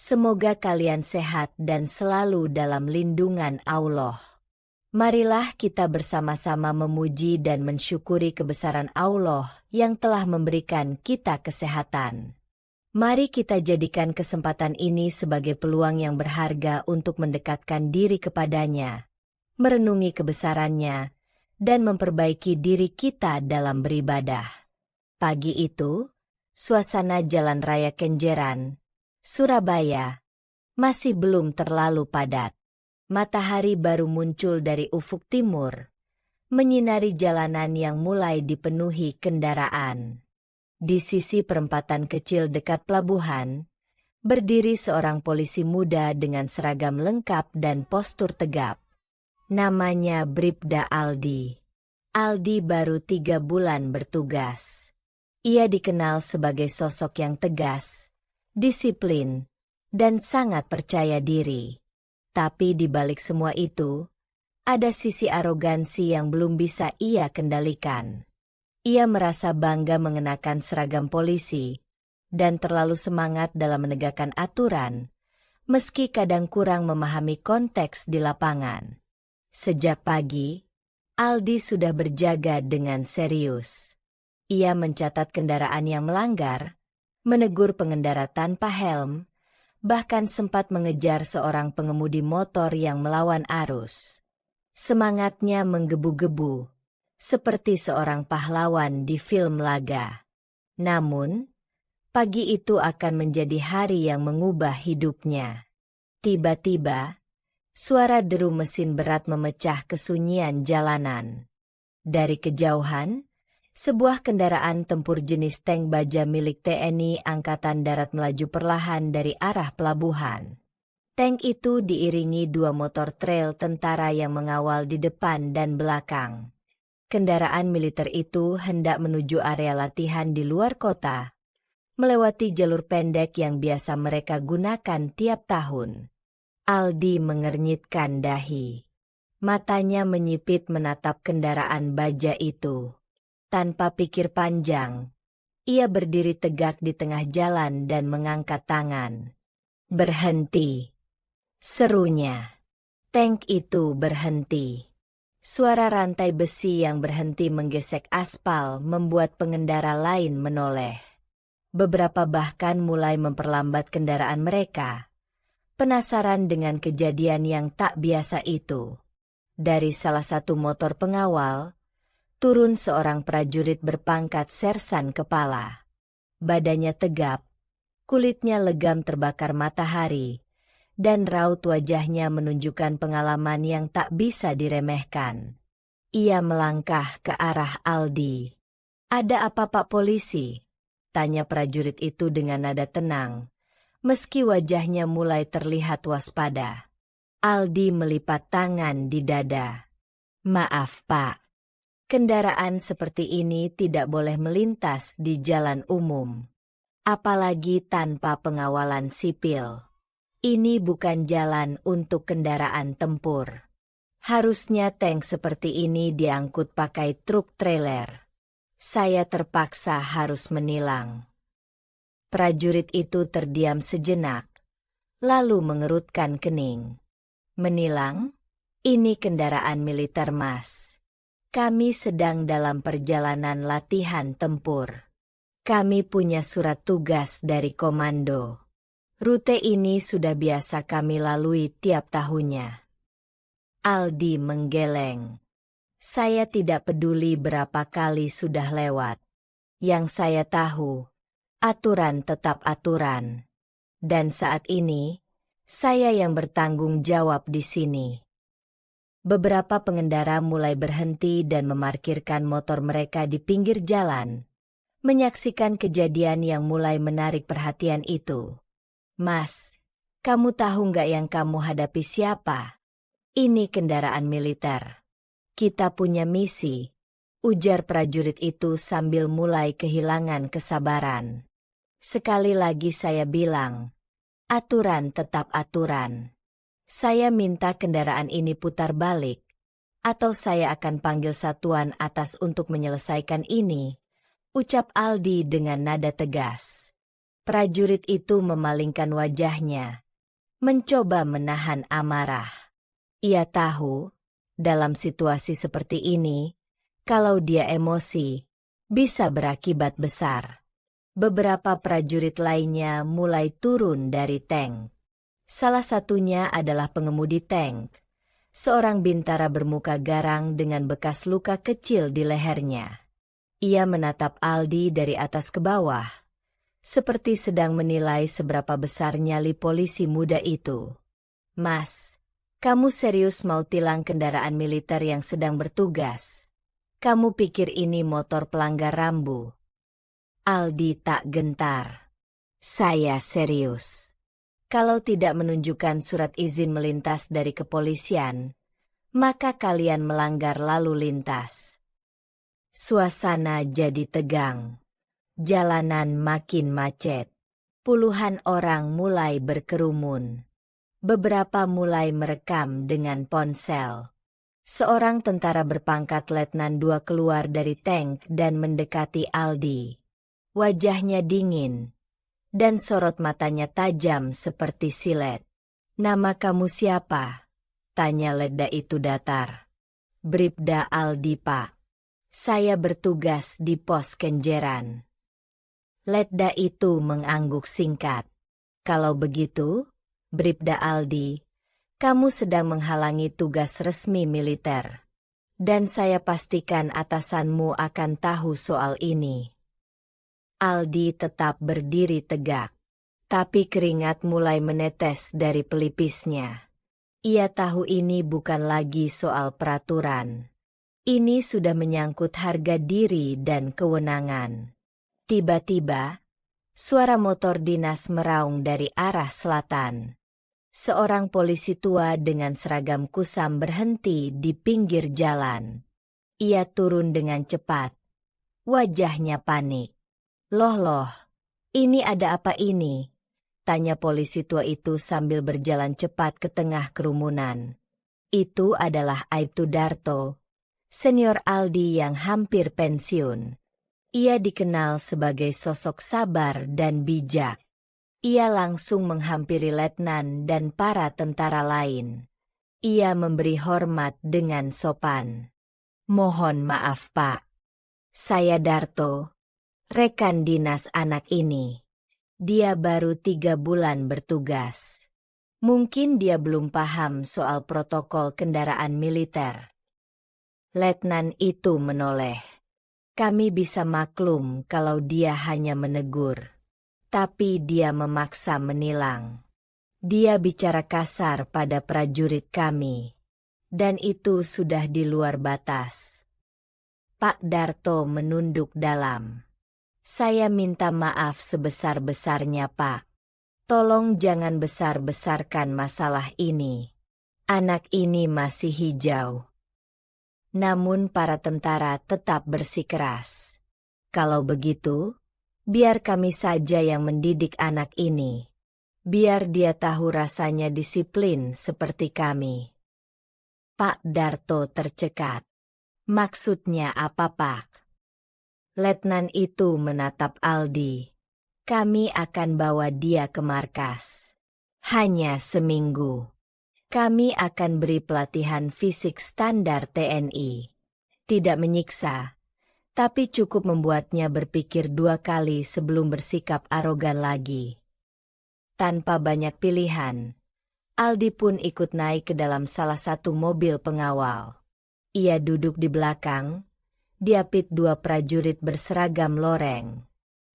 Semoga kalian sehat dan selalu dalam lindungan Allah. Marilah kita bersama-sama memuji dan mensyukuri kebesaran Allah yang telah memberikan kita kesehatan. Mari kita jadikan kesempatan ini sebagai peluang yang berharga untuk mendekatkan diri kepadanya, merenungi kebesarannya, dan memperbaiki diri kita dalam beribadah. Pagi itu, suasana Jalan Raya Kenjeran, Surabaya, masih belum terlalu padat. Matahari baru muncul dari ufuk timur, menyinari jalanan yang mulai dipenuhi kendaraan. Di sisi perempatan kecil dekat pelabuhan, berdiri seorang polisi muda dengan seragam lengkap dan postur tegap. Namanya Bribda Aldi. Aldi baru 3 bulan bertugas. Ia dikenal sebagai sosok yang tegas, disiplin, dan sangat percaya diri. Tapi di balik semua itu, ada sisi arogansi yang belum bisa ia kendalikan. Ia merasa bangga mengenakan seragam polisi, dan terlalu semangat dalam menegakkan aturan, meski kadang kurang memahami konteks di lapangan. Sejak pagi, Aldi sudah berjaga dengan serius. Ia mencatat kendaraan yang melanggar, menegur pengendara tanpa helm, bahkan sempat mengejar seorang pengemudi motor yang melawan arus. Semangatnya menggebu-gebu, seperti seorang pahlawan di film laga. Namun, pagi itu akan menjadi hari yang mengubah hidupnya. Tiba-tiba, suara deru mesin berat memecah kesunyian jalanan. Dari kejauhan, sebuah kendaraan tempur jenis tank baja milik TNI Angkatan Darat melaju perlahan dari arah pelabuhan. Tank itu diiringi 2 motor trail tentara yang mengawal di depan dan belakang. Kendaraan militer itu hendak menuju area latihan di luar kota, melewati jalur pendek yang biasa mereka gunakan tiap tahun. Aldi mengernyitkan dahi. Matanya menyipit menatap kendaraan baja itu. Tanpa pikir panjang, ia berdiri tegak di tengah jalan dan mengangkat tangan. "Berhenti!" serunya. Tank itu berhenti. Suara rantai besi yang berhenti menggesek aspal membuat pengendara lain menoleh. Beberapa bahkan mulai memperlambat kendaraan mereka, penasaran dengan kejadian yang tak biasa itu. Dari salah satu motor pengawal, turun seorang prajurit berpangkat sersan kepala. Badannya tegap, kulitnya legam terbakar matahari, dan raut wajahnya menunjukkan pengalaman yang tak bisa diremehkan. Ia melangkah ke arah Aldi. "Ada apa, Pak Polisi?" tanya prajurit itu dengan nada tenang, meski wajahnya mulai terlihat waspada. Aldi melipat tangan di dada. "Maaf, Pak. Kendaraan seperti ini tidak boleh melintas di jalan umum. Apalagi tanpa pengawalan sipil. Ini bukan jalan untuk kendaraan tempur. Harusnya tank seperti ini diangkut pakai truk trailer. Saya terpaksa harus menilang." Prajurit itu terdiam sejenak, lalu mengerutkan kening. "Menilang? Ini kendaraan militer, Mas. Kami sedang dalam perjalanan latihan tempur. Kami punya surat tugas dari komando. Rute ini sudah biasa kami lalui tiap tahunnya." Aldi menggeleng. "Saya tidak peduli berapa kali sudah lewat. Yang saya tahu, aturan tetap aturan. Dan saat ini, saya yang bertanggung jawab di sini." Beberapa pengendara mulai berhenti dan memarkirkan motor mereka di pinggir jalan, menyaksikan kejadian yang mulai menarik perhatian itu. "Mas, kamu tahu nggak yang kamu hadapi siapa? Ini kendaraan militer. Kita punya misi," ujar prajurit itu sambil mulai kehilangan kesabaran. "Sekali lagi saya bilang, aturan tetap aturan. Saya minta kendaraan ini putar balik, atau saya akan panggil satuan atas untuk menyelesaikan ini," ucap Aldi dengan nada tegas. Prajurit itu memalingkan wajahnya, mencoba menahan amarah. Ia tahu, dalam situasi seperti ini, kalau dia emosi, bisa berakibat besar. Beberapa prajurit lainnya mulai turun dari tank. Salah satunya adalah pengemudi tank, seorang bintara bermuka garang dengan bekas luka kecil di lehernya. Ia menatap Aldi dari atas ke bawah, seperti sedang menilai seberapa besar nyali polisi muda itu. "Mas, kamu serius mau tilang kendaraan militer yang sedang bertugas? Kamu pikir ini motor pelanggar rambu?" Aldi tak gentar. "Saya serius. Kalau tidak menunjukkan surat izin melintas dari kepolisian, maka kalian melanggar lalu lintas." Suasana jadi tegang. Jalanan makin macet. Puluhan orang mulai berkerumun. Beberapa mulai merekam dengan ponsel. Seorang tentara berpangkat Letnan 2 keluar dari tank dan mendekati Aldi. Wajahnya dingin, dan sorot matanya tajam seperti silet. "Nama kamu siapa?" tanya Letda itu datar. "Bribda Aldi, Pak. Saya bertugas di pos Kenjeran." Letda itu mengangguk singkat. "Kalau begitu, Bribda Aldi, kamu sedang menghalangi tugas resmi militer. Dan saya pastikan atasanmu akan tahu soal ini." Aldi tetap berdiri tegak, tapi keringat mulai menetes dari pelipisnya. Ia tahu ini bukan lagi soal peraturan. Ini sudah menyangkut harga diri dan kewenangan. Tiba-tiba, suara motor dinas meraung dari arah selatan. Seorang polisi tua dengan seragam kusam berhenti di pinggir jalan. Ia turun dengan cepat. Wajahnya panik. Loh, ini ada apa ini?" tanya polisi tua itu sambil berjalan cepat ke tengah kerumunan. Itu adalah Aibtu Darto, senior Aldi yang hampir pensiun. Ia dikenal sebagai sosok sabar dan bijak. Ia langsung menghampiri letnan dan para tentara lain. Ia memberi hormat dengan sopan. "Mohon maaf, Pak. Saya Darto, rekan dinas anak ini. Dia baru 3 bulan bertugas. Mungkin dia belum paham soal protokol kendaraan militer." Letnan itu menoleh. "Kami bisa maklum kalau dia hanya menegur. Tapi dia memaksa menilang. Dia bicara kasar pada prajurit kami. Dan itu sudah di luar batas." Pak Darto menunduk dalam. "Saya minta maaf sebesar-besarnya, Pak. Tolong jangan besar-besarkan masalah ini. Anak ini masih hijau." Namun para tentara tetap bersikeras. "Kalau begitu, biar kami saja yang mendidik anak ini. Biar dia tahu rasanya disiplin seperti kami." Pak Darto tercekat. "Maksudnya apa, Pak?" Letnan itu menatap Aldi. "Kami akan bawa dia ke markas. Hanya seminggu. Kami akan beri pelatihan fisik standar TNI. Tidak menyiksa, tapi cukup membuatnya berpikir 2 kali sebelum bersikap arogan lagi." Tanpa banyak pilihan, Aldi pun ikut naik ke dalam salah satu mobil pengawal. Ia duduk di belakang, diapit 2 prajurit berseragam loreng.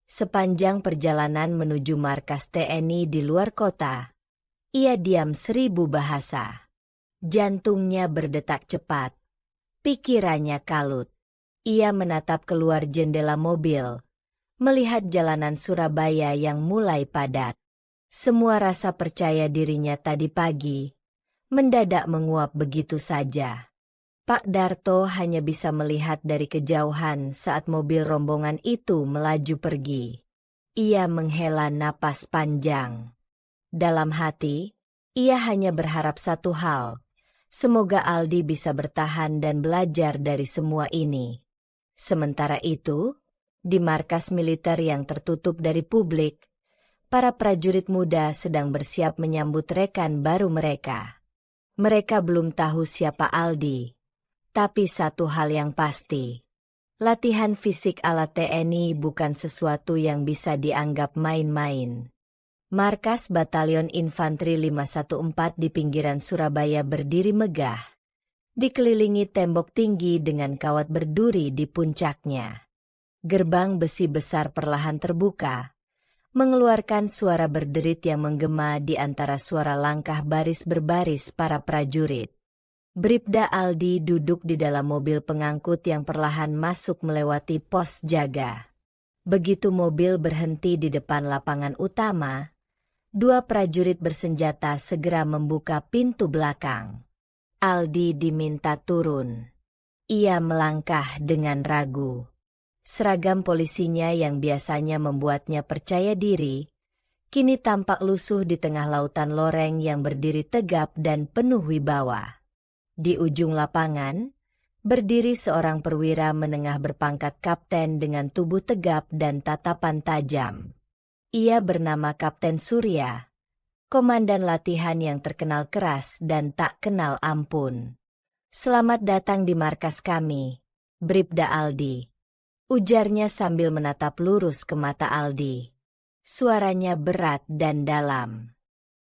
Sepanjang perjalanan menuju markas TNI di luar kota, ia diam 1000 bahasa. Jantungnya berdetak cepat. Pikirannya kalut. Ia menatap keluar jendela mobil, melihat jalanan Surabaya yang mulai padat. Semua rasa percaya dirinya tadi pagi mendadak menguap begitu saja. Pak Darto hanya bisa melihat dari kejauhan saat mobil rombongan itu melaju pergi. Ia menghela napas panjang. Dalam hati, ia hanya berharap satu hal. Semoga Aldi bisa bertahan dan belajar dari semua ini. Sementara itu, di markas militer yang tertutup dari publik, Para prajurit muda sedang bersiap menyambut rekan baru mereka. Mereka belum tahu siapa Aldi. Tapi satu hal yang pasti. Latihan fisik ala TNI bukan sesuatu yang bisa dianggap main-main. Markas Batalion Infanteri 514 di pinggiran Surabaya berdiri megah. Dikelilingi tembok tinggi dengan kawat berduri di puncaknya. Gerbang besi besar perlahan terbuka, mengeluarkan suara berderit yang menggema di antara suara langkah baris berbaris para prajurit. Bribda Aldi duduk di dalam mobil pengangkut yang perlahan masuk melewati pos jaga. Begitu mobil berhenti di depan lapangan utama, dua prajurit bersenjata segera membuka pintu belakang. Aldi diminta turun. Ia melangkah dengan ragu. Seragam polisinya yang biasanya membuatnya percaya diri, kini tampak lusuh di tengah lautan loreng yang berdiri tegap dan penuh wibawa. Di ujung lapangan, berdiri seorang perwira menengah berpangkat kapten dengan tubuh tegap dan tatapan tajam. Ia bernama Kapten Surya, komandan latihan yang terkenal keras dan tak kenal ampun. "Selamat datang di markas kami, Bribda Aldi," ujarnya sambil menatap lurus ke mata Aldi. Suaranya berat dan dalam.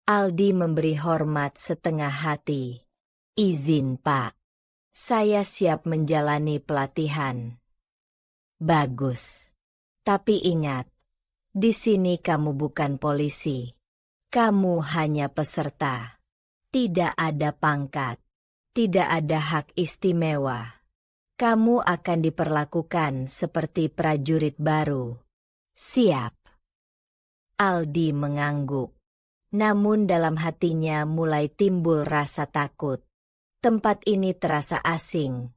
Aldi memberi hormat setengah hati. "Izin, Pak. Saya siap menjalani pelatihan." "Bagus. Tapi ingat, di sini kamu bukan polisi. Kamu hanya peserta. Tidak ada pangkat. Tidak ada hak istimewa. Kamu akan diperlakukan seperti prajurit baru." "Siap." Aldi mengangguk. Namun dalam hatinya mulai timbul rasa takut. Tempat ini terasa asing,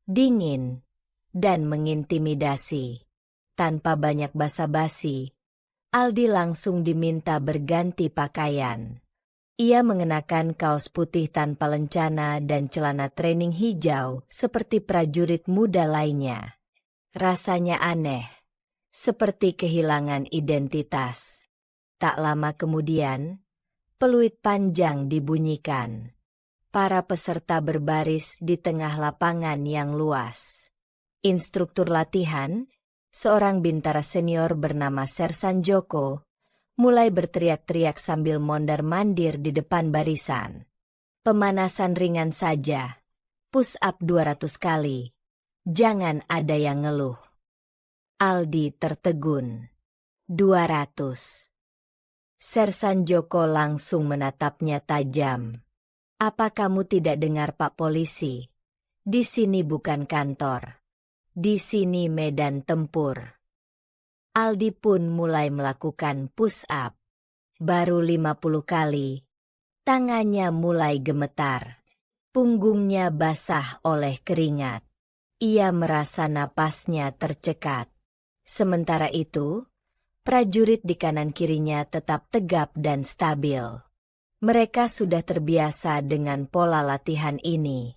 dingin, dan mengintimidasi. Tanpa banyak basa-basi, Aldi langsung diminta berganti pakaian. Ia mengenakan kaos putih tanpa lencana dan celana training hijau seperti prajurit muda lainnya. Rasanya aneh, seperti kehilangan identitas. Tak lama kemudian, peluit panjang dibunyikan. Para peserta berbaris di tengah lapangan yang luas. Instruktur latihan, seorang bintara senior bernama Sersan Joko, mulai berteriak-teriak sambil mondar-mandir di depan barisan. "Pemanasan ringan saja. Push up 200 kali. Jangan ada yang ngeluh." Aldi tertegun. 200. Sersan Joko langsung menatapnya tajam. "Apa kamu tidak dengar, Pak Polisi? Di sini bukan kantor. Di sini medan tempur." Aldi pun mulai melakukan push up. Baru 50 kali. Tangannya mulai gemetar. Punggungnya basah oleh keringat. Ia merasa napasnya tercekat. Sementara itu, prajurit di kanan kirinya tetap tegap dan stabil. Mereka sudah terbiasa dengan pola latihan ini.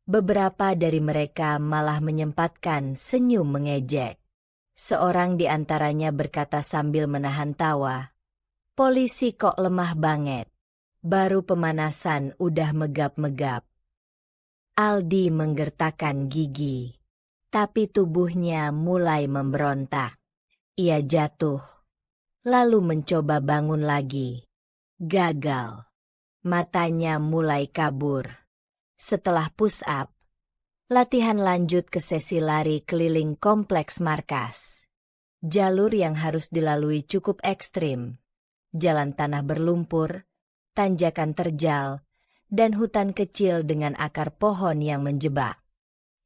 Beberapa dari mereka malah menyempatkan senyum mengejek. Seorang di antaranya berkata sambil menahan tawa, "Polisi kok lemah banget. Baru pemanasan udah megap-megap." Aldi menggertakkan gigi. Tapi tubuhnya mulai memberontak. Ia jatuh. Lalu mencoba bangun lagi. Gagal. Matanya mulai kabur. Setelah push up, latihan lanjut ke sesi lari keliling kompleks markas. Jalur yang harus dilalui cukup ekstrim. Jalan tanah berlumpur, tanjakan terjal, dan hutan kecil dengan akar pohon yang menjebak.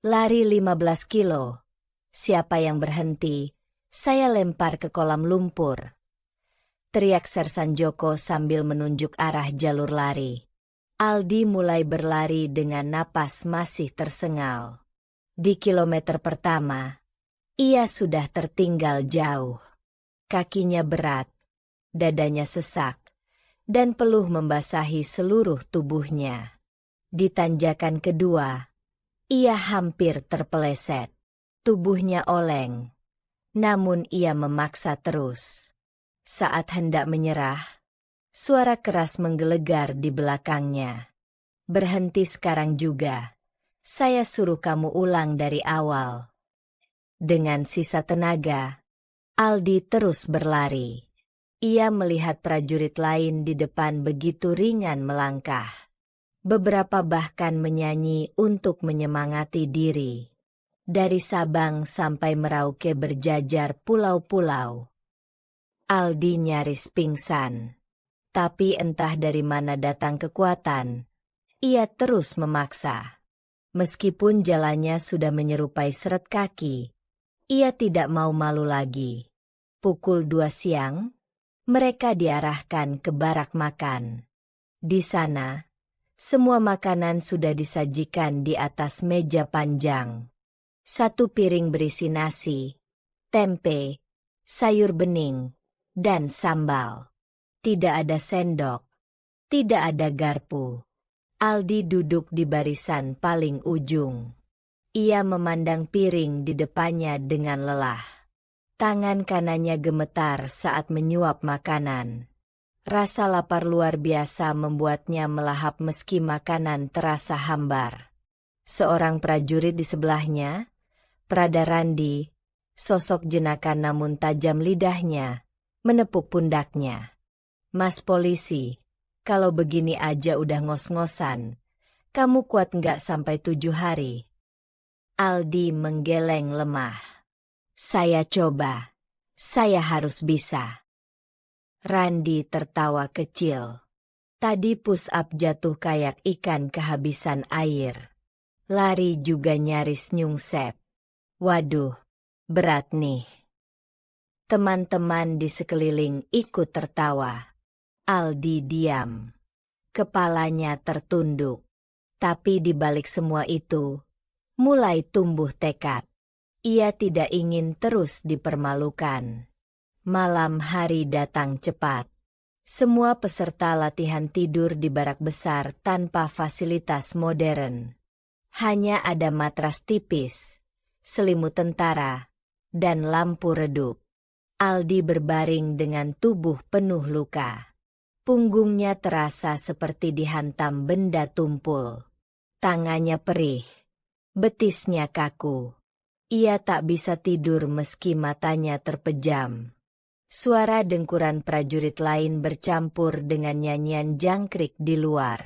"Lari 15 kilo. Siapa yang berhenti, saya lempar ke kolam lumpur," teriak Sersan Joko sambil menunjuk arah jalur lari. Aldi mulai berlari dengan napas masih tersengal. Di kilometer pertama, ia sudah tertinggal jauh. Kakinya berat, dadanya sesak, dan peluh membasahi seluruh tubuhnya. Di tanjakan kedua, ia hampir terpeleset. Tubuhnya oleng, namun ia memaksa terus. Saat hendak menyerah, suara keras menggelegar di belakangnya. Berhenti sekarang juga. Saya suruh kamu ulang dari awal. Dengan sisa tenaga, Aldi terus berlari. Ia melihat prajurit lain di depan begitu ringan melangkah. Beberapa bahkan menyanyi untuk menyemangati diri. Dari Sabang sampai Merauke berjajar pulau-pulau. Aldi nyaris pingsan. Tapi entah dari mana datang kekuatan, ia terus memaksa. Meskipun jalannya sudah menyerupai seret kaki, ia tidak mau malu lagi. Pukul 2 siang, mereka diarahkan ke barak makan. Di sana, semua makanan sudah disajikan di atas meja panjang. 1 piring berisi nasi, tempe, sayur bening, dan sambal. Tidak ada sendok, tidak ada garpu. Aldi duduk di barisan paling ujung. Ia memandang piring di depannya dengan lelah. Tangan kanannya gemetar saat menyuap makanan. Rasa lapar luar biasa membuatnya melahap meski makanan terasa hambar. Seorang prajurit di sebelahnya, Prada Randi, sosok jenaka namun tajam lidahnya, menepuk pundaknya. Mas polisi, kalau begini aja udah ngos-ngosan, kamu kuat nggak sampai 7 hari? Aldi menggeleng lemah. Saya coba, saya harus bisa. Randi tertawa kecil. Tadi push up jatuh kayak ikan kehabisan air. Lari juga nyaris nyungsep. Waduh, berat nih. Teman-teman di sekeliling ikut tertawa. Aldi diam. Kepalanya tertunduk. Tapi di balik semua itu, mulai tumbuh tekad. Ia tidak ingin terus dipermalukan. Malam hari datang cepat. Semua peserta latihan tidur di barak besar tanpa fasilitas modern. Hanya ada matras tipis, selimut tentara, dan lampu redup. Aldi berbaring dengan tubuh penuh luka. Punggungnya terasa seperti dihantam benda tumpul. Tangannya perih. Betisnya kaku. Ia tak bisa tidur meski matanya terpejam. Suara dengkuran prajurit lain bercampur dengan nyanyian jangkrik di luar.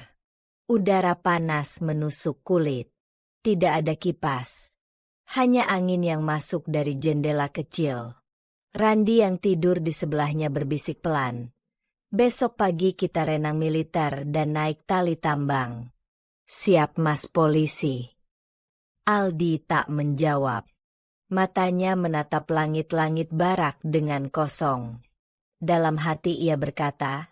Udara panas menusuk kulit. Tidak ada kipas. Hanya angin yang masuk dari jendela kecil. Randi yang tidur di sebelahnya berbisik pelan. Besok pagi kita renang militer dan naik tali tambang. Siap mas polisi. Aldi tak menjawab. Matanya menatap langit-langit barak dengan kosong. Dalam hati ia berkata,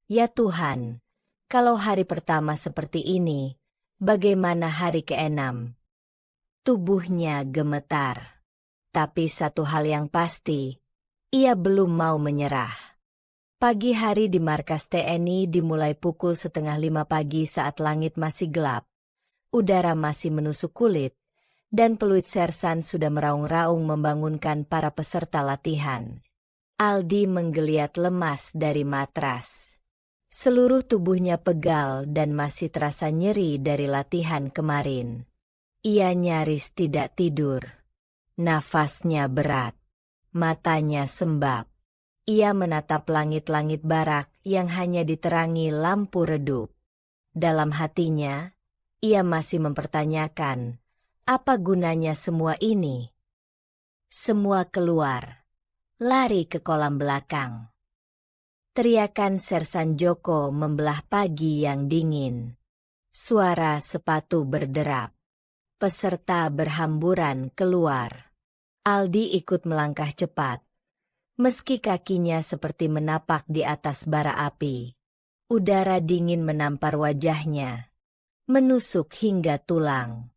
ya Tuhan, kalau hari pertama seperti ini, bagaimana hari ke-6? Tubuhnya gemetar. Tapi satu hal yang pasti, ia belum mau menyerah. Pagi hari di markas TNI dimulai pukul 4:30 pagi saat langit masih gelap. Udara masih menusuk kulit, dan peluit sersan sudah meraung-raung membangunkan para peserta latihan. Aldi menggeliat lemas dari matras. Seluruh tubuhnya pegal dan masih terasa nyeri dari latihan kemarin. Ia nyaris tidak tidur. Nafasnya berat. Matanya sembab. Ia menatap langit-langit barak yang hanya diterangi lampu redup. Dalam hatinya, ia masih mempertanyakan, apa gunanya semua ini? Semua keluar. Lari ke kolam belakang. Teriakan Sersan Joko membelah pagi yang dingin. Suara sepatu berderap. Peserta berhamburan keluar. Aldi ikut melangkah cepat. Meski kakinya seperti menapak di atas bara api. Udara dingin menampar wajahnya. Menusuk hingga tulang.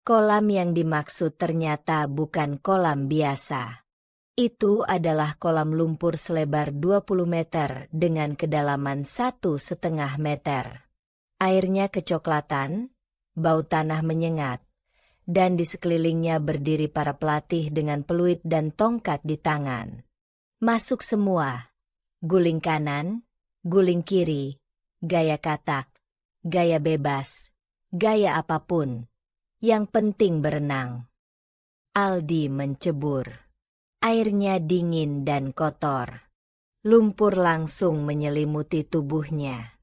Kolam yang dimaksud ternyata bukan kolam biasa. Itu adalah kolam lumpur selebar 20 meter dengan kedalaman 1,5 meter. Airnya kecoklatan, bau tanah menyengat, dan di sekelilingnya berdiri para pelatih dengan peluit dan tongkat di tangan. Masuk semua. Guling kanan, guling kiri, gaya katak, gaya bebas, gaya apapun. Yang penting berenang. Aldi mencebur. Airnya dingin dan kotor. Lumpur langsung menyelimuti tubuhnya.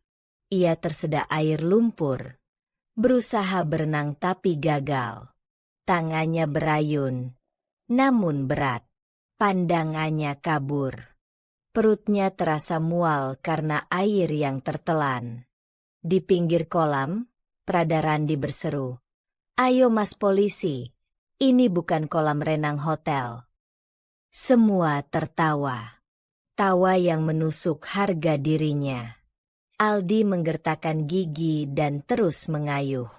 Ia tersedak air lumpur. Berusaha berenang tapi gagal. Tangannya berayun, namun berat. Pandangannya kabur. Perutnya terasa mual karena air yang tertelan. Di pinggir kolam, Prada Randi berseru, "Ayo Mas Polisi, ini bukan kolam renang hotel." Semua tertawa. Tawa yang menusuk harga dirinya. Aldi menggertakkan gigi dan terus mengayuh.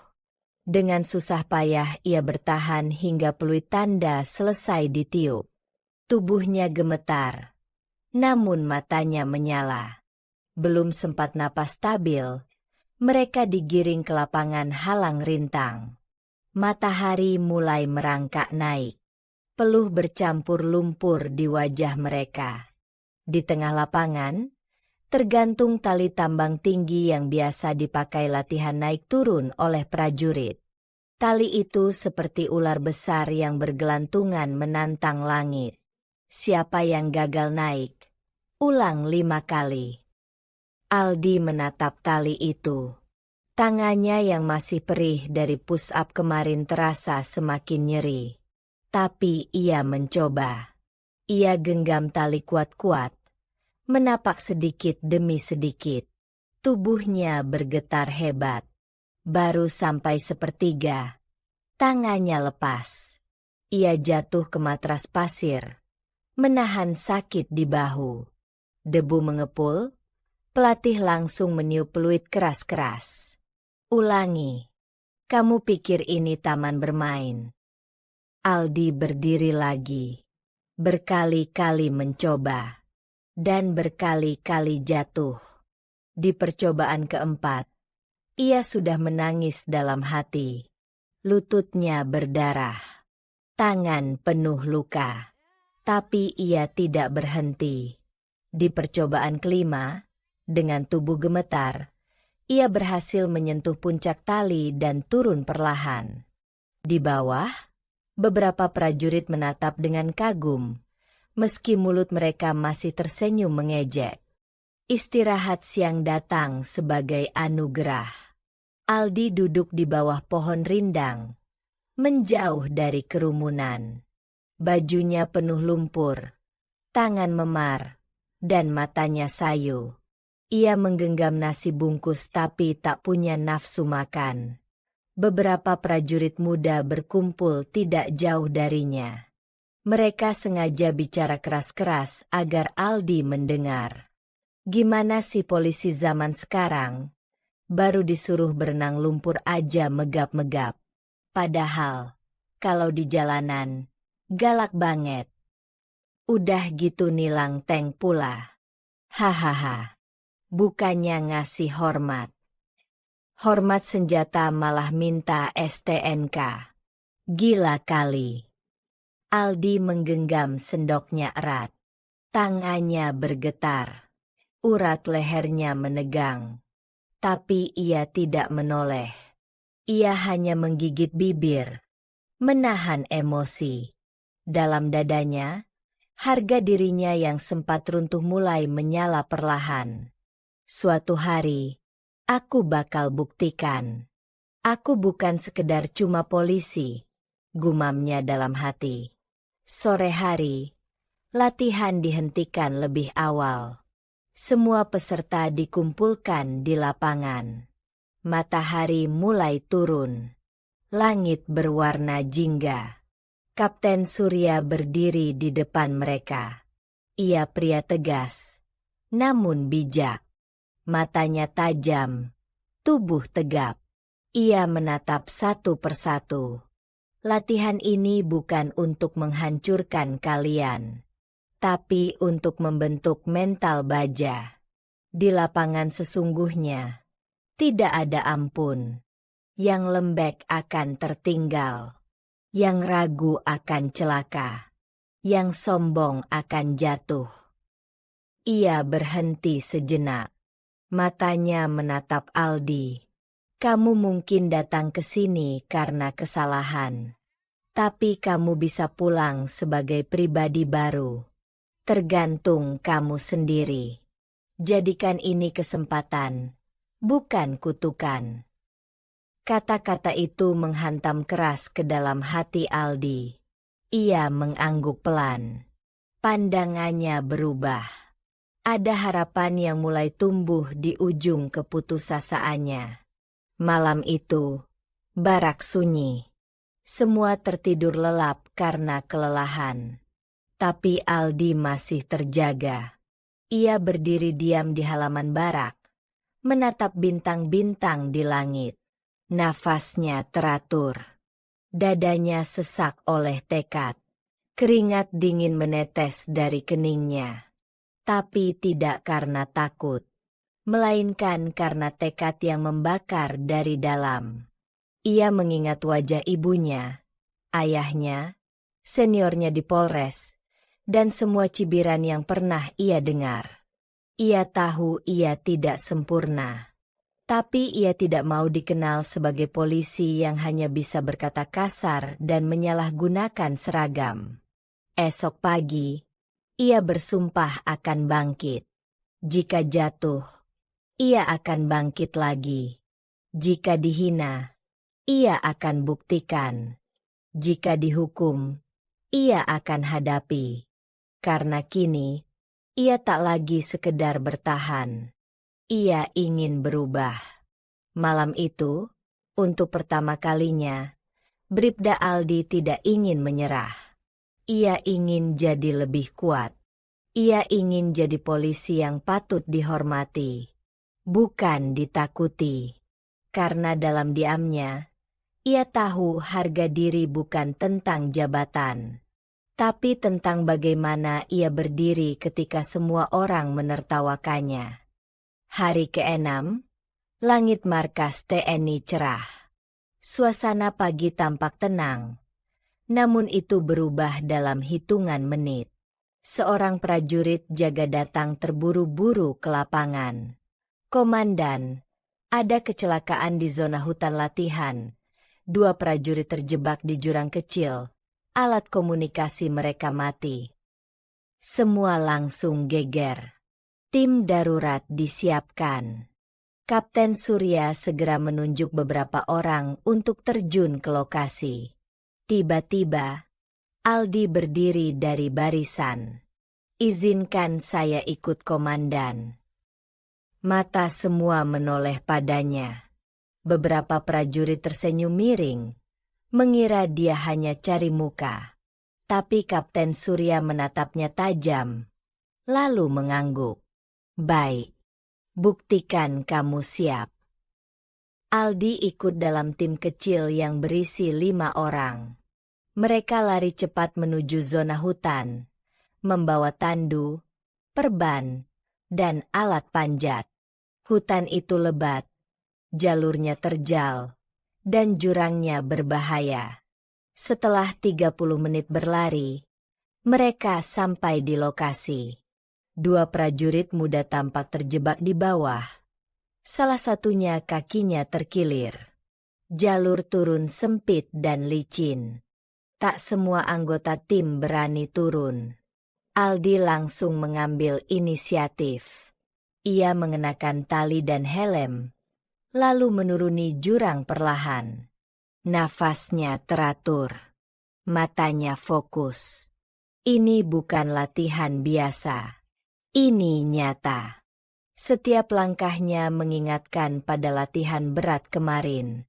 Dengan susah payah ia bertahan hingga peluit tanda selesai ditiup. Tubuhnya gemetar. Namun matanya menyala. Belum sempat napas stabil, mereka digiring ke lapangan halang rintang. Matahari mulai merangkak naik. Peluh bercampur lumpur di wajah mereka. Di tengah lapangan, tergantung tali tambang tinggi yang biasa dipakai latihan naik turun oleh prajurit. Tali itu seperti ular besar yang bergelantungan menantang langit. Siapa yang gagal naik? Ulang 5 kali. Aldi menatap tali itu. Tangannya yang masih perih dari push up kemarin terasa semakin nyeri. Tapi ia mencoba. Ia genggam tali kuat-kuat. Menapak sedikit demi sedikit. Tubuhnya bergetar hebat. Baru sampai sepertiga. Tangannya lepas. Ia jatuh ke matras pasir. Menahan sakit di bahu. Debu mengepul, pelatih langsung meniup peluit keras-keras. "Ulangi. Kamu pikir ini taman bermain?" Aldi berdiri lagi. Berkali-kali mencoba. Dan berkali-kali jatuh. Di percobaan keempat, ia sudah menangis dalam hati. Lututnya berdarah. Tangan penuh luka. Tapi ia tidak berhenti. Di percobaan kelima, dengan tubuh gemetar, ia berhasil menyentuh puncak tali dan turun perlahan. Di bawah, beberapa prajurit menatap dengan kagum, meski mulut mereka masih tersenyum mengejek. Istirahat siang datang sebagai anugerah. Aldi duduk di bawah pohon rindang, menjauh dari kerumunan. Bajunya penuh lumpur, tangan memar, dan matanya sayu. Ia menggenggam nasi bungkus tapi tak punya nafsu makan. Beberapa prajurit muda berkumpul tidak jauh darinya. Mereka sengaja bicara keras-keras agar Aldi mendengar. Gimana si polisi zaman sekarang? Baru disuruh berenang lumpur aja megap-megap. Padahal, kalau di jalanan, galak banget. Udah gitu nilang tank pula. Hahaha. Bukannya ngasih hormat. Hormat senjata malah minta STNK. Gila kali. Aldi menggenggam sendoknya erat. Tangannya bergetar. Urat lehernya menegang. Tapi ia tidak menoleh. Ia hanya menggigit bibir. Menahan emosi. Dalam dadanya, harga dirinya yang sempat runtuh mulai menyala perlahan. Suatu hari, aku bakal buktikan. Aku bukan sekedar cuma polisi, gumamnya dalam hati. Sore hari, latihan dihentikan lebih awal. Semua peserta dikumpulkan di lapangan. Matahari mulai turun. Langit berwarna jingga. Kapten Surya berdiri di depan mereka. Ia pria tegas, namun bijak. Matanya tajam, tubuh tegap. Ia menatap satu persatu. Latihan ini bukan untuk menghancurkan kalian, tapi untuk membentuk mental baja. Di lapangan sesungguhnya, tidak ada ampun. Yang lembek akan tertinggal. Yang ragu akan celaka. Yang sombong akan jatuh. Ia berhenti sejenak. Matanya menatap Aldi. Kamu mungkin datang ke sini karena kesalahan. Tapi kamu bisa pulang sebagai pribadi baru. Tergantung kamu sendiri. Jadikan ini kesempatan, bukan kutukan. Kata-kata itu menghantam keras ke dalam hati Aldi. Ia mengangguk pelan. Pandangannya berubah. Ada harapan yang mulai tumbuh di ujung keputusasaannya. Malam itu, barak sunyi. Semua tertidur lelap karena kelelahan. Tapi Aldi masih terjaga. Ia berdiri diam di halaman barak, menatap bintang-bintang di langit. Nafasnya teratur. Dadanya sesak oleh tekad. Keringat dingin menetes dari keningnya. Tapi tidak karena takut, melainkan karena tekad yang membakar dari dalam. Ia mengingat wajah ibunya, ayahnya, seniornya di Polres, dan semua cibiran yang pernah ia dengar. Ia tahu ia tidak sempurna. Tapi ia tidak mau dikenal sebagai polisi yang hanya bisa berkata kasar dan menyalahgunakan seragam. Esok pagi, ia bersumpah akan bangkit. Jika jatuh, ia akan bangkit lagi. Jika dihina, ia akan buktikan. Jika dihukum, ia akan hadapi. Karena kini, ia tak lagi sekedar bertahan. Ia ingin berubah. Malam itu, untuk pertama kalinya, Bribda Aldi tidak ingin menyerah. Ia ingin jadi lebih kuat. Ia ingin jadi polisi yang patut dihormati, bukan ditakuti. Karena dalam diamnya, ia tahu harga diri bukan tentang jabatan, tapi tentang bagaimana ia berdiri ketika semua orang menertawakannya. Hari ke-6, langit markas TNI cerah. Suasana pagi tampak tenang, namun itu berubah dalam hitungan menit. Seorang prajurit jaga datang terburu-buru ke lapangan. Komandan, ada kecelakaan di zona hutan latihan. 2 prajurit terjebak di jurang kecil. Alat komunikasi mereka mati. Semua langsung geger. Tim darurat disiapkan. Kapten Surya segera menunjuk beberapa orang untuk terjun ke lokasi. Tiba-tiba, Aldi berdiri dari barisan. Izinkan saya ikut komandan. Mata semua menoleh padanya. Beberapa prajurit tersenyum miring, mengira dia hanya cari muka. Tapi Kapten Surya menatapnya tajam, lalu mengangguk. Baik, buktikan kamu siap. Aldi ikut dalam tim kecil yang berisi 5 orang. Mereka lari cepat menuju zona hutan, membawa tandu, perban, dan alat panjat. Hutan itu lebat. Jalurnya terjal, dan jurangnya berbahaya. Setelah 30 menit berlari, mereka sampai di lokasi. 2 prajurit muda tampak terjebak di bawah. Salah satunya kakinya terkilir. Jalur turun sempit dan licin. Tak semua anggota tim berani turun. Aldi langsung mengambil inisiatif. Ia mengenakan tali dan helm, lalu menuruni jurang perlahan. Nafasnya teratur. Matanya fokus. Ini bukan latihan biasa. Ini nyata. Setiap langkahnya mengingatkan pada latihan berat kemarin.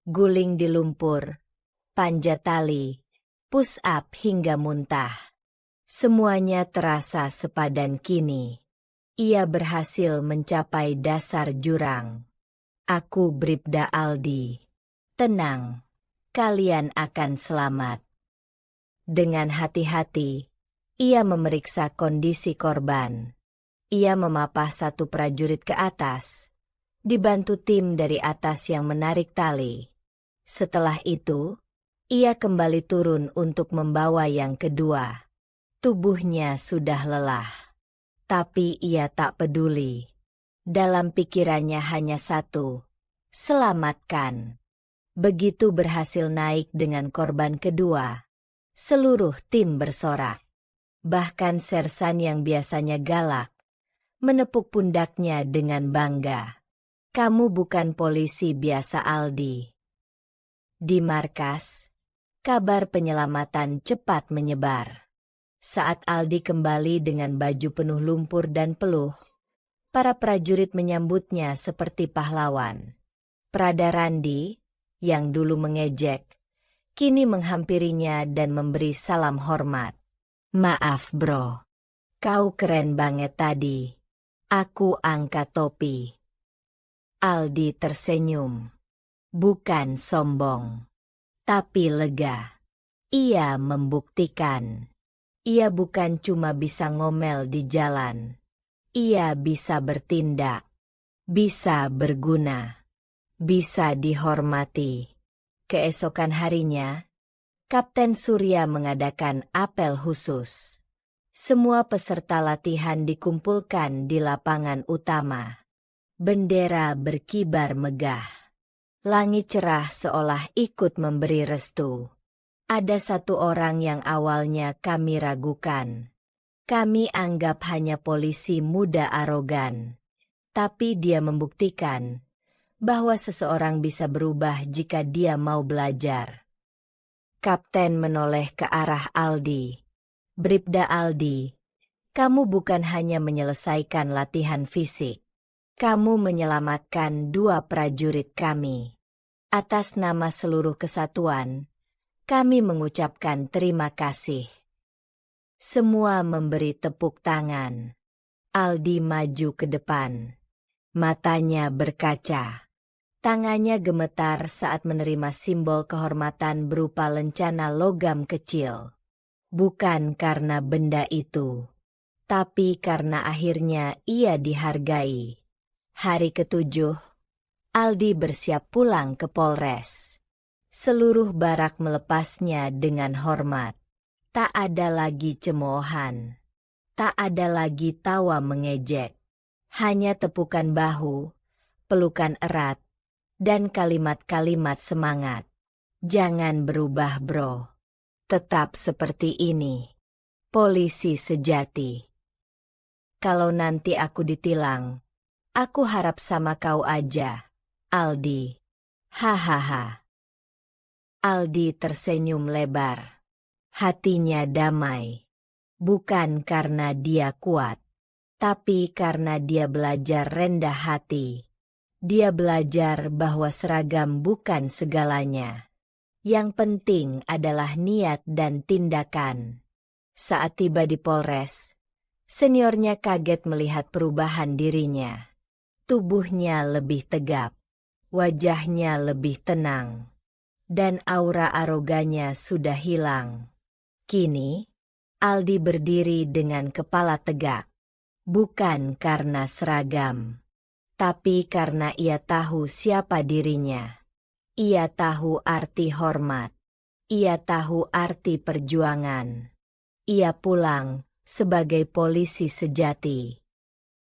Guling di lumpur, panjat tali, push up hingga muntah. Semuanya terasa sepadan kini. Ia berhasil mencapai dasar jurang. Aku Bribda Aldi. Tenang, kalian akan selamat. Dengan hati-hati, ia memeriksa kondisi korban. Ia memapah 1 prajurit ke atas, dibantu tim dari atas yang menarik tali. Setelah itu, ia kembali turun untuk membawa yang kedua. Tubuhnya sudah lelah. Tapi ia tak peduli. Dalam pikirannya hanya satu, selamatkan. Begitu berhasil naik dengan korban kedua, seluruh tim bersorak. Bahkan Sersan yang biasanya galak, menepuk pundaknya dengan bangga. Kamu bukan polisi biasa, Aldi. Di markas, kabar penyelamatan cepat menyebar. Saat Aldi kembali dengan baju penuh lumpur dan peluh, para prajurit menyambutnya seperti pahlawan. Prada Randi, yang dulu mengejek, kini menghampirinya dan memberi salam hormat. Maaf bro, kau keren banget tadi. Aku angkat topi. Aldi tersenyum. Bukan sombong, tapi lega. Ia membuktikan. Ia bukan cuma bisa ngomel di jalan. Ia bisa bertindak, bisa berguna, bisa dihormati. Keesokan harinya, Kapten Surya mengadakan apel khusus. Semua peserta latihan dikumpulkan di lapangan utama. Bendera berkibar megah. Langit cerah seolah ikut memberi restu. Ada satu orang yang awalnya kami ragukan. Kami anggap hanya polisi muda arogan. Tapi dia membuktikan bahwa seseorang bisa berubah jika dia mau belajar. Kapten menoleh ke arah Aldi. Bribda Aldi, kamu bukan hanya menyelesaikan latihan fisik. Kamu menyelamatkan 2 prajurit kami. Atas nama seluruh kesatuan, kami mengucapkan terima kasih. Semua memberi tepuk tangan. Aldi maju ke depan. Matanya berkaca. Tangannya gemetar saat menerima simbol kehormatan berupa lencana logam kecil. Bukan karena benda itu, tapi karena akhirnya ia dihargai. Hari ke-7, Aldi bersiap pulang ke Polres. Seluruh barak melepasnya dengan hormat. Tak ada lagi cemoohan. Tak ada lagi tawa mengejek. Hanya tepukan bahu, pelukan erat, dan kalimat-kalimat semangat. Jangan berubah bro. Tetap seperti ini. Polisi sejati. Kalau nanti aku ditilang, aku harap sama kau aja, Aldi. Hahaha. Aldi tersenyum lebar. Hatinya damai. Bukan karena dia kuat, tapi karena dia belajar rendah hati. Dia belajar bahwa seragam bukan segalanya. Yang penting adalah niat dan tindakan. Saat tiba di Polres, seniornya kaget melihat perubahan dirinya. Tubuhnya lebih tegap, wajahnya lebih tenang. Dan aura arogannya sudah hilang. Kini, Aldi berdiri dengan kepala tegak. Bukan karena seragam, tapi karena ia tahu siapa dirinya. Ia tahu arti hormat. Ia tahu arti perjuangan. Ia pulang sebagai polisi sejati.